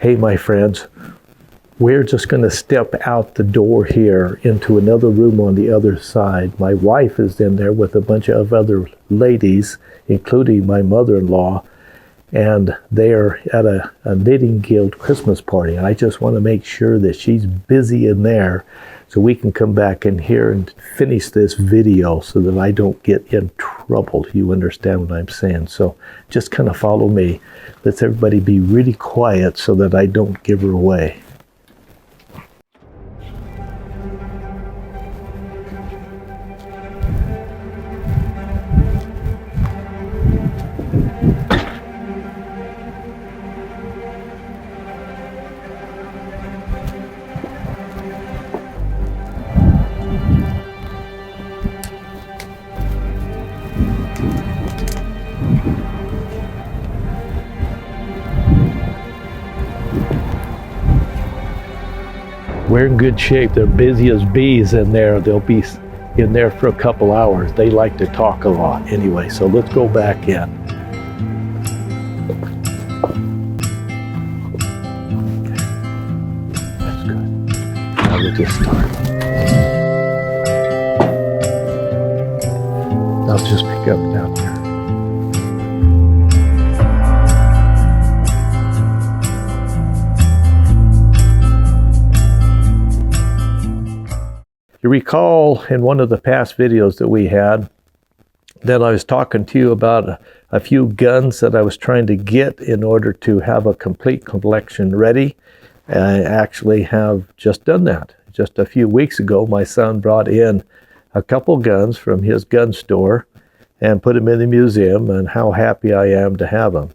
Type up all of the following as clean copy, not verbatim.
Hey, my friends, we're just going to step out the door here into another room on the other side. My wife is in there with a bunch of other ladies, including my mother-in-law, and they are at a knitting guild Christmas party. And I just want to make sure that she's busy in there so we can come back in here and finish this video so that I don't get in trouble. You understand what I'm saying? So just kind of follow me. Let's everybody be really quiet so that I don't give her away. We're in good shape. They're busy as bees in there. They'll be in there for a couple hours. They like to talk a lot anyway, so let's go back in. That's good. Now we'll just start. I'll just pick up down there. You recall in one of the past videos that we had that I was talking to you about a few guns that I was trying to get in order to have a complete collection ready. I actually have just done that. Just a few weeks ago, my son brought in a couple guns from his gun store and put them in the museum, and how happy I am to have them.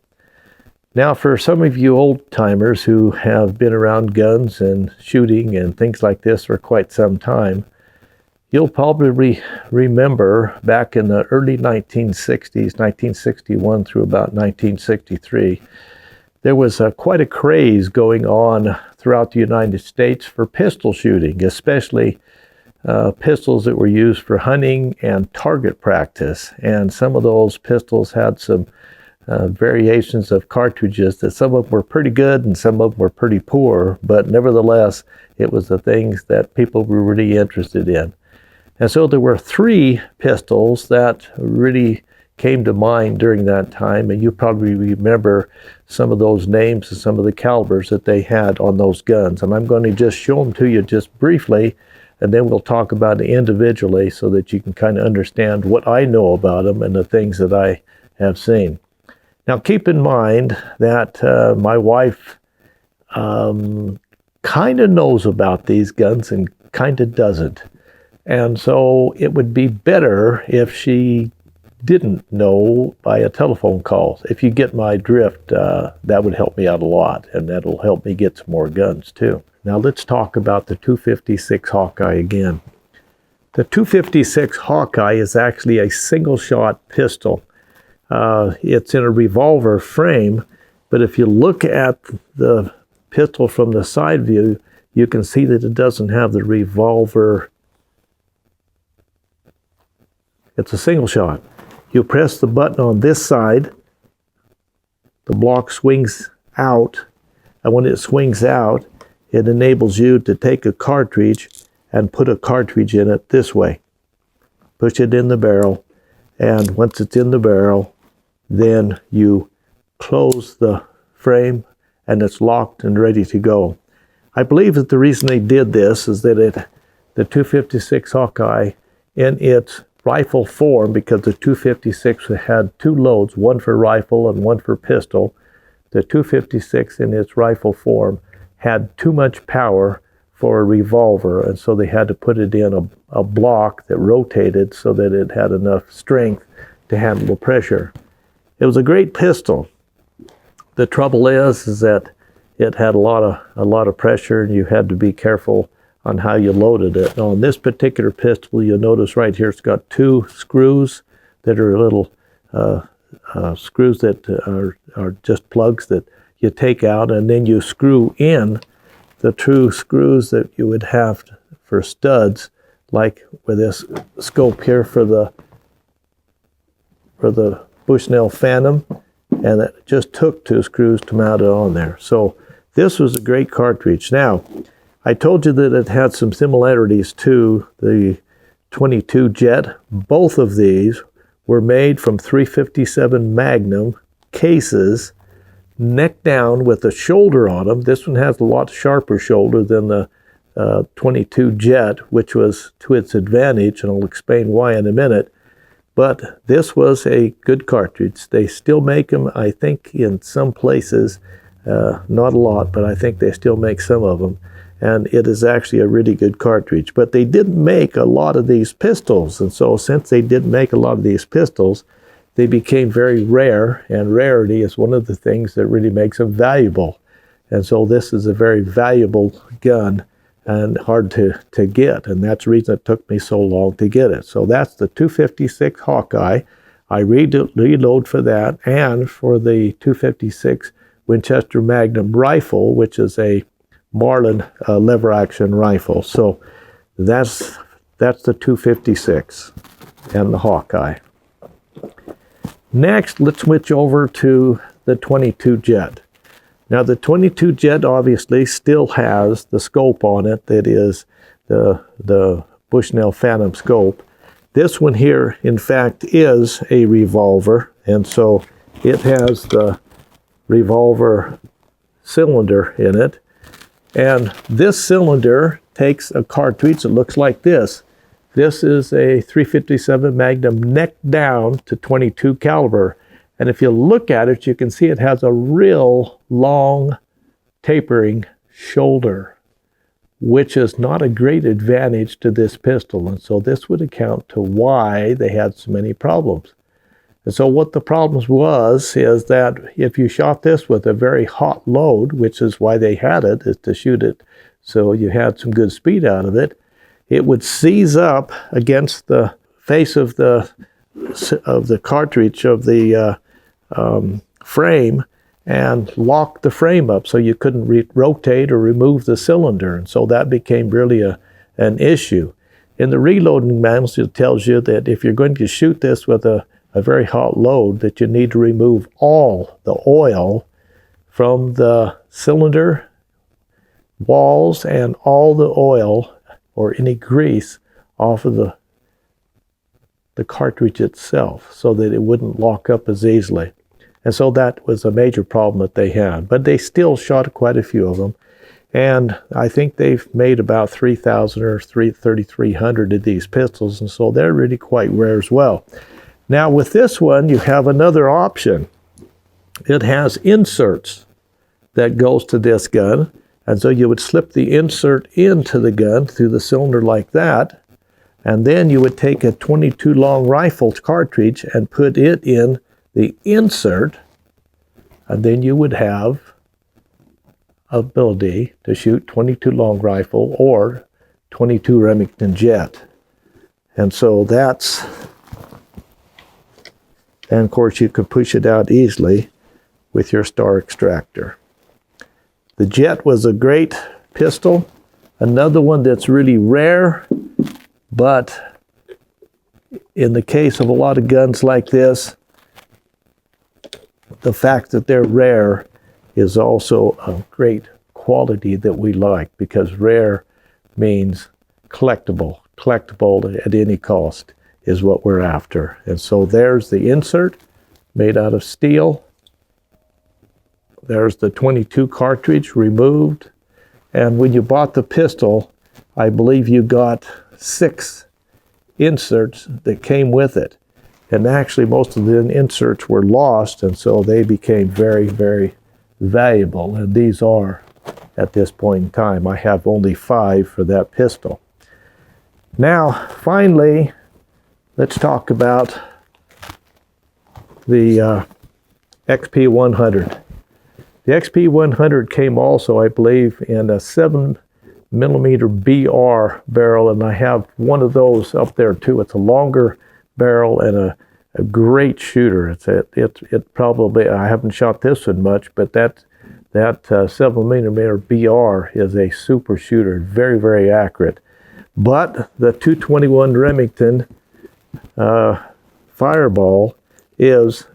Now, for some of you old timers who have been around guns and shooting and things like this for quite some time, you'll probably remember back in the early 1960s, 1961 through about 1963, there was quite a craze going on throughout the United States for pistol shooting, especially pistols that were used for hunting and target practice. And some of those pistols had some variations of cartridges that some of them were pretty good and some of them were pretty poor, but nevertheless, it was the things that people were really interested in. And so there were three pistols that really came to mind during that time, and you probably remember some of those names and some of the calibers that they had on those guns. And I'm going to just show them to you just briefly, and then we'll talk about it individually so that you can kind of understand what I know about them and the things that I have seen. Now keep in mind that my wife kind of knows about these guns and kind of doesn't. And so it would be better if she didn't know by a telephone call. If you get my drift, that would help me out a lot, and that'll help me get some more guns too. Now let's talk about the 256 Hawkeye again. The 256 Hawkeye is actually a single shot pistol. It's in a revolver frame, but if you look at the pistol from the side view, you can see that it doesn't have the revolver. It's a single shot. You press the button on this side, the block swings out, and when it swings out, it enables you to take a cartridge and put a cartridge in it this way. Push it in the barrel, and once it's in the barrel, then you close the frame and it's locked and ready to go. I believe that the reason they did this is that the 256 Hawkeye in its rifle form, because the 256 had two loads, one for rifle and one for pistol. The 256 in its rifle form had too much power for a revolver, and so they had to put it in a block that rotated so that it had enough strength to handle the pressure. It was a great pistol. The trouble is that it had a lot of pressure, and you had to be careful on how you loaded it. Now, on this particular pistol, you'll notice right here, it's got two screws that are little screws that are just plugs that you take out, and then you screw in the two screws that you would have for studs, like with this scope here for the Bushnell Phantom, and it just took two screws to mount it on there. So this was a great cartridge. Now, I told you that it had some similarities to the 22 Jet. Both of these were made from 357 Magnum cases, neck down with a shoulder on them. This one has a lot sharper shoulder than the 22 Jet, which was to its advantage, and I'll explain why in a minute. But this was a good cartridge. They still make them, I think, in some places. Not a lot, but I think they still make some of them. And it is actually a really good cartridge. But they didn't make a lot of these pistols. And so since they didn't make a lot of these pistols, they became very rare. And rarity is one of the things that really makes them valuable. And so this is a very valuable gun and hard to get. And that's the reason it took me so long to get it. So that's the 256 Hawkeye. I reload for that and for the 256 Winchester Magnum rifle, which is a Marlin lever action rifle. So that's the 256 and the Hawkeye. Next, let's switch over to the 22 Jet. Now the 22 Jet obviously still has the scope on it that is the Bushnell Phantom scope. This one here, in fact, is a revolver, and so it has the revolver cylinder in it. And this cylinder takes a cartridge that looks like this. This is a 357 Magnum neck down to 22 caliber. And if you look at it, you can see it has a real long tapering shoulder, which is not a great advantage to this pistol. And so this would account to why they had so many problems. And so what the problems is that if you shot this with a very hot load, which is why they had it, is to shoot it so you had some good speed out of it, it would seize up against the face of the cartridge of the frame and lock the frame up so you couldn't rotate or remove the cylinder. And so that became really an issue. In the reloading manual, it tells you that if you're going to shoot this with a very hot load, that you need to remove all the oil from the cylinder walls and all the oil or any grease off of the cartridge itself so that it wouldn't lock up as easily. And so that was a major problem that they had. But they still shot quite a few of them. And I think they've made about 3,000 or 3,300 of these pistols, and so they're really quite rare as well. Now with this one, you have another option. It has inserts that goes to this gun, and so you would slip the insert into the gun through the cylinder like that, and then you would take a 22 long rifle cartridge and put it in the insert, and then you would have ability to shoot 22 long rifle or 22 Remington Jet. And so that's, and of course you could push it out easily with your star extractor. The Jet was a great pistol. Another one that's really rare, but in the case of a lot of guns like this, the fact that they're rare is also a great quality that we like, because rare means collectible. Collectible at any cost is what we're after. And so there's the insert made out of steel. There's the 22 cartridge removed. And when you bought the pistol, I believe you got 6 inserts that came with it. And actually most of the inserts were lost, and so they became very, very valuable. And these are, at this point in time, I have only 5 for that pistol. Now, finally, let's talk about the XP100. The XP100 came also, I believe, in a 7mm BR barrel, and I have one of those up there too. It's a longer barrel and a great shooter. It probably, I haven't shot this one much, but that 7mm BR is a super shooter, very, very accurate. But the 221 Remington Fireball is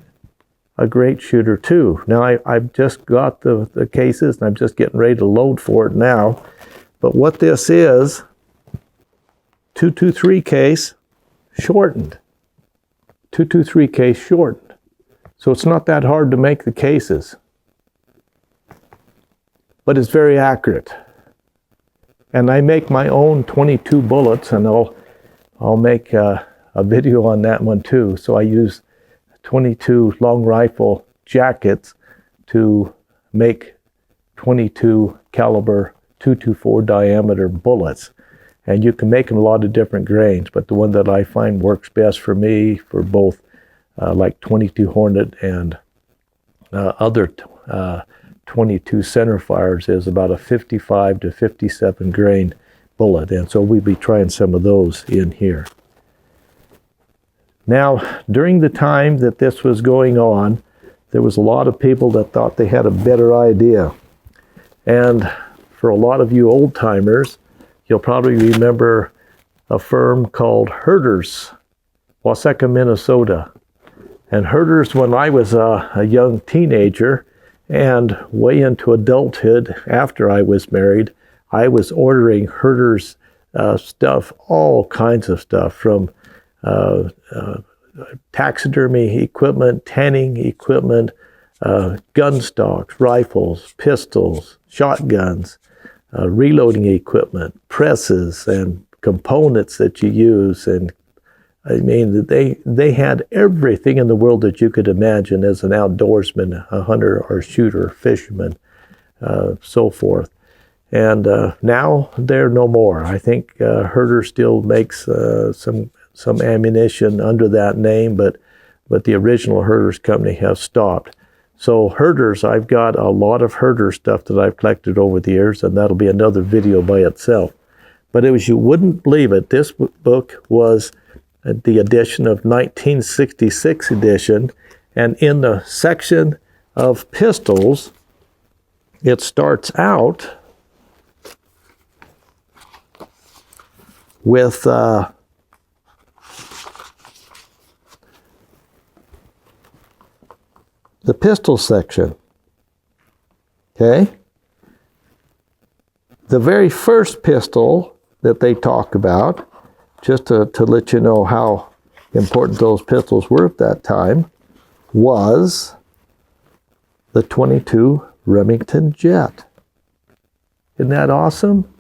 a great shooter too. Now I've just got the cases and I'm just getting ready to load for it now. But what this is, 223 case shortened. 223 case shortened. So it's not that hard to make the cases. But it's very accurate. And I make my own 22 bullets, and I'll make a video on that one too. So I use 22 long rifle jackets to make 22 caliber 224 diameter bullets. And you can make them a lot of different grains, but the one that I find works best for me for both like 22 Hornet and other 22 center fires is about a 55 to 57 grain bullet. And so we'll be trying some of those in here. Now, during the time that this was going on, there was a lot of people that thought they had a better idea. And for a lot of you old timers, you'll probably remember a firm called Herders, Waseca, Minnesota. And Herders, when I was a young teenager and way into adulthood after I was married, I was ordering Herders stuff, all kinds of stuff, from taxidermy equipment, tanning equipment, gun stocks, rifles, pistols, shotguns, reloading equipment, presses, and components that you use. And I mean, they had everything in the world that you could imagine as an outdoorsman, a hunter or shooter, fisherman, so forth. And now they're no more. I think Herder still makes some ammunition under that name, but the original Herders company has stopped. So Herders, I've got a lot of Herder stuff that I've collected over the years, and that'll be another video by itself. But it was, you wouldn't believe it, this book was the edition of 1966 edition, and in the section of pistols, it starts out with the pistol section. Okay? The very first pistol that they talk about, just to let you know how important those pistols were at that time, was the 22 Remington Jet. Isn't that awesome?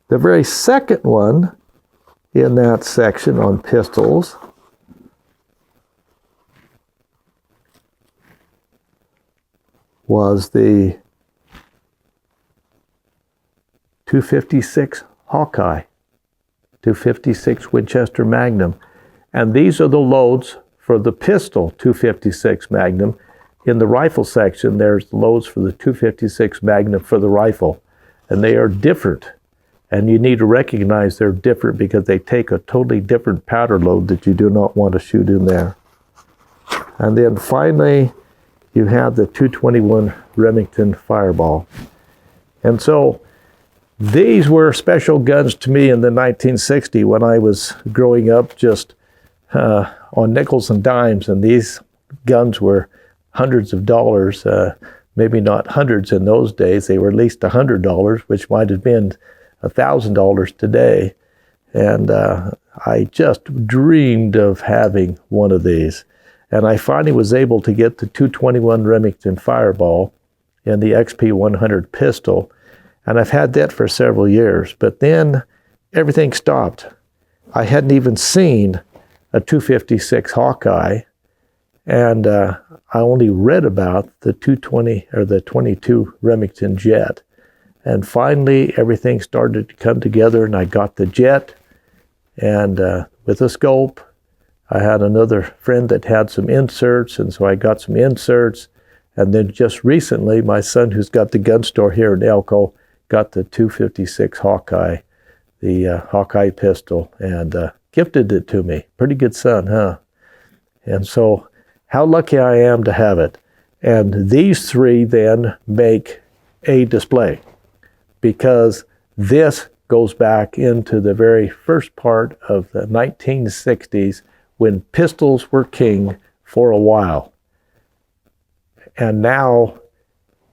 The very second one in that section on pistols was the 256 Hawkeye, 256 Winchester Magnum. And these are the loads for the pistol 256 Magnum. In the rifle section, there's loads for the 256 Magnum for the rifle. And they are different. And you need to recognize they're different because they take a totally different powder load that you do not want to shoot in there. And then finally, you have the 221 Remington Fireball. And so these were special guns to me in the 1960s when I was growing up just on nickels and dimes. And these guns were hundreds of dollars, maybe not hundreds in those days. They were at least $100, which might have been $1,000 today. And I just dreamed of having one of these. And I finally was able to get the 221 Remington Fireball and the XP100 pistol. And I've had that for several years. But then everything stopped. I hadn't even seen a 256 Hawkeye. And I only read about the 220 or the 22 Remington Jet. And finally, everything started to come together, and I got the Jet. And with a scope, I had another friend that had some inserts, and so I got some inserts. And then just recently, my son, who's got the gun store here in Elko, got the 256 Hawkeye, the Hawkeye pistol, and gifted it to me. Pretty good son, huh? And so how lucky I am to have it. And these three then make a display, because this goes back into the very first part of the 1960s when pistols were king for a while. And now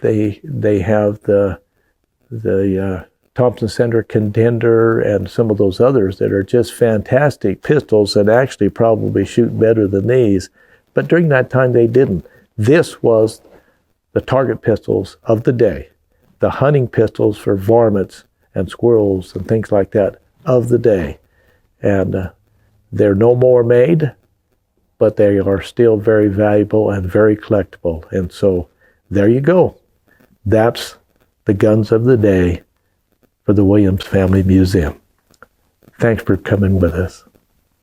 they have the Thompson Center Contender and some of those others that are just fantastic pistols that actually probably shoot better than these. But during that time, they didn't. This was the target pistols of the day, the hunting pistols for varmints and squirrels and things like that of the day. And they're no more made, but they are still very valuable and very collectible. And so there you go. That's the guns of the day for the Williams Family Museum. Thanks for coming with us.